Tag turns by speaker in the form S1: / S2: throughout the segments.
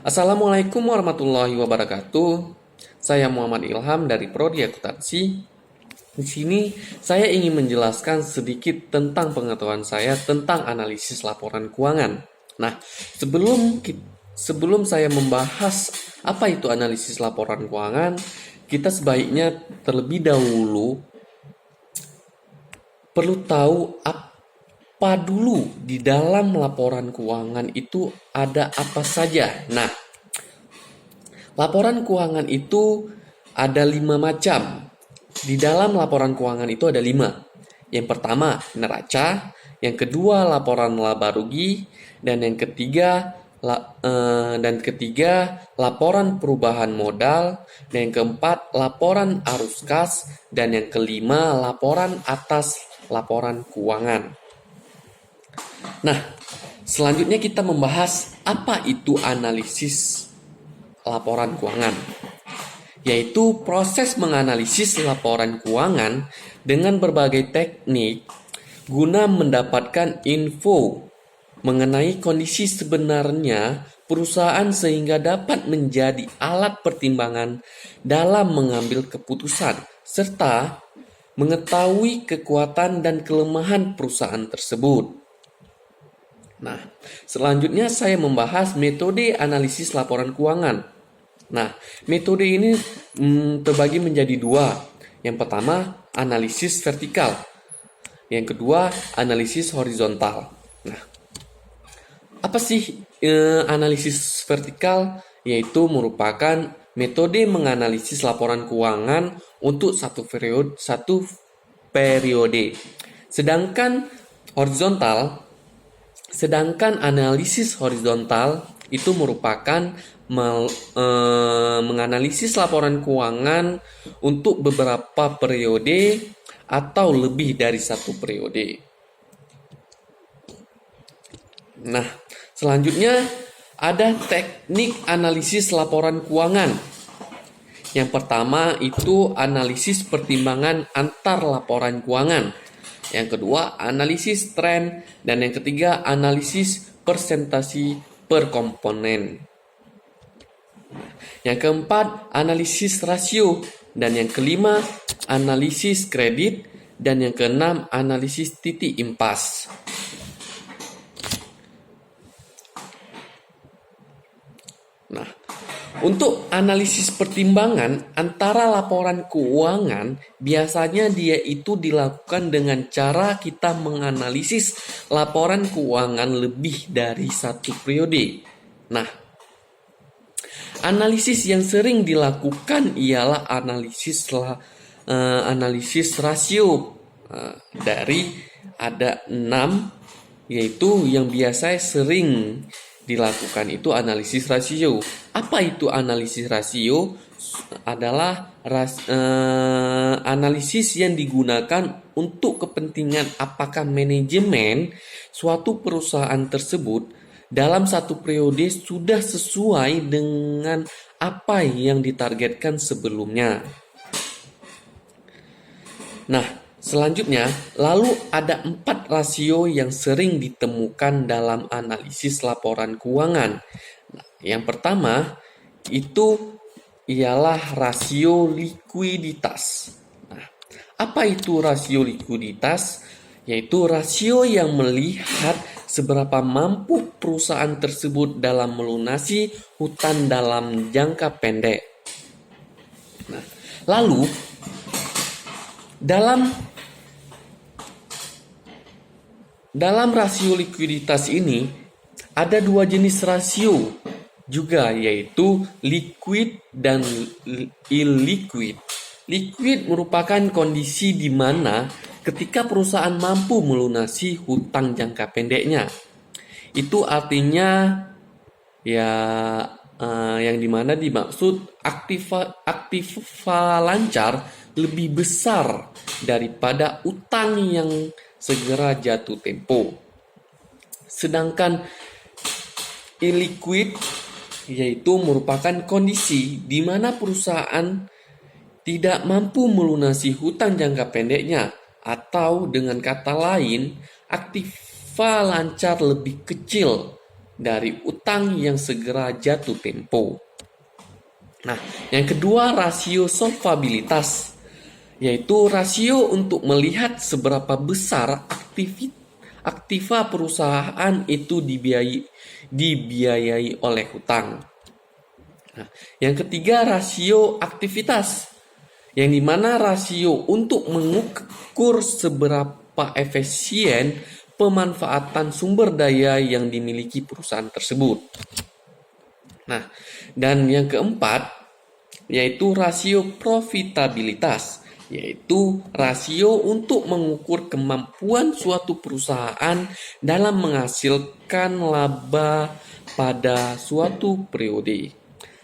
S1: Assalamualaikum warahmatullahi wabarakatuh. Saya Muhammad Ilham dari Prodi Akuntansi. Di sini saya ingin menjelaskan sedikit tentang pengetahuan saya tentang analisis laporan keuangan. Nah, sebelum saya membahas apa itu analisis laporan keuangan, kita sebaiknya terlebih dahulu perlu tahu apa dulu di dalam laporan keuangan itu ada apa saja. Nah, laporan keuangan itu ada 5 macam. Di dalam laporan keuangan itu ada 5. Yang pertama, neraca. Yang kedua, laporan laba rugi. Dan yang ketiga, laporan perubahan modal. Dan yang keempat, laporan arus kas. Dan yang kelima, laporan atas laporan keuangan. Nah, selanjutnya kita membahas apa itu analisis laporan keuangan, yaitu proses menganalisis laporan keuangan dengan berbagai teknik guna mendapatkan info mengenai kondisi sebenarnya perusahaan sehingga dapat menjadi alat pertimbangan dalam mengambil keputusan serta mengetahui kekuatan dan kelemahan perusahaan tersebut. Nah, selanjutnya saya membahas metode analisis laporan keuangan. Nah, metode ini terbagi menjadi 2. Yang pertama, analisis vertikal. Yang kedua, analisis horizontal. Nah, apa sih analisis vertikal? Yaitu merupakan metode menganalisis laporan keuangan untuk satu periode. Sedangkan analisis horizontal itu merupakan menganalisis laporan keuangan untuk beberapa periode atau lebih dari satu periode. Nah, selanjutnya ada teknik analisis laporan keuangan. Yang pertama itu analisis pertimbangan antar laporan keuangan. Yang kedua, analisis tren. Dan yang ketiga, analisis persentase per komponen. Yang keempat, analisis rasio. Dan yang kelima, analisis kredit. Dan yang keenam, analisis titik impas. Nah, untuk analisis pertimbangan antara laporan keuangan, biasanya dia itu dilakukan dengan cara kita menganalisis laporan keuangan lebih dari satu periode. Nah, analisis yang sering dilakukan ialah analisis rasio. Dari ada 6, yaitu yang biasa sering dilakukan itu analisis rasio. Apa itu analisis rasio? Adalah analisis yang digunakan untuk kepentingan apakah manajemen suatu perusahaan tersebut dalam satu periode sudah sesuai dengan apa yang ditargetkan sebelumnya. Nah, selanjutnya, lalu ada 4 rasio yang sering ditemukan dalam analisis laporan keuangan. Nah, yang pertama itu ialah rasio likuiditas. Nah, apa itu rasio likuiditas? Yaitu rasio yang melihat seberapa mampu perusahaan tersebut dalam melunasi hutang dalam jangka pendek. Nah, lalu dalam rasio likuiditas ini ada 2 jenis rasio juga, yaitu liquid dan illiquid. Liquid merupakan kondisi di mana ketika perusahaan mampu melunasi hutang jangka pendeknya. Itu artinya yang dimana dimaksud aktiva lancar lebih besar daripada utang yang segera jatuh tempo. Sedangkan illiquid yaitu merupakan kondisi di mana perusahaan tidak mampu melunasi hutang jangka pendeknya, atau dengan kata lain, aktiva lancar lebih kecil dari utang yang segera jatuh tempo. Nah, yang kedua rasio solvabilitas, yaitu rasio untuk melihat seberapa besar aktiva perusahaan itu dibiayai oleh hutang. Nah, yang ketiga rasio aktivitas, yang dimana rasio untuk mengukur seberapa efisien pemanfaatan sumber daya yang dimiliki perusahaan tersebut. Nah, dan yang keempat yaitu rasio profitabilitas, yaitu rasio untuk mengukur kemampuan suatu perusahaan dalam menghasilkan laba pada suatu periode.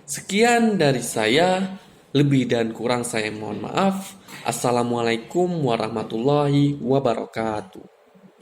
S1: Sekian dari saya, lebih dan kurang saya mohon maaf. Assalamualaikum warahmatullahi wabarakatuh.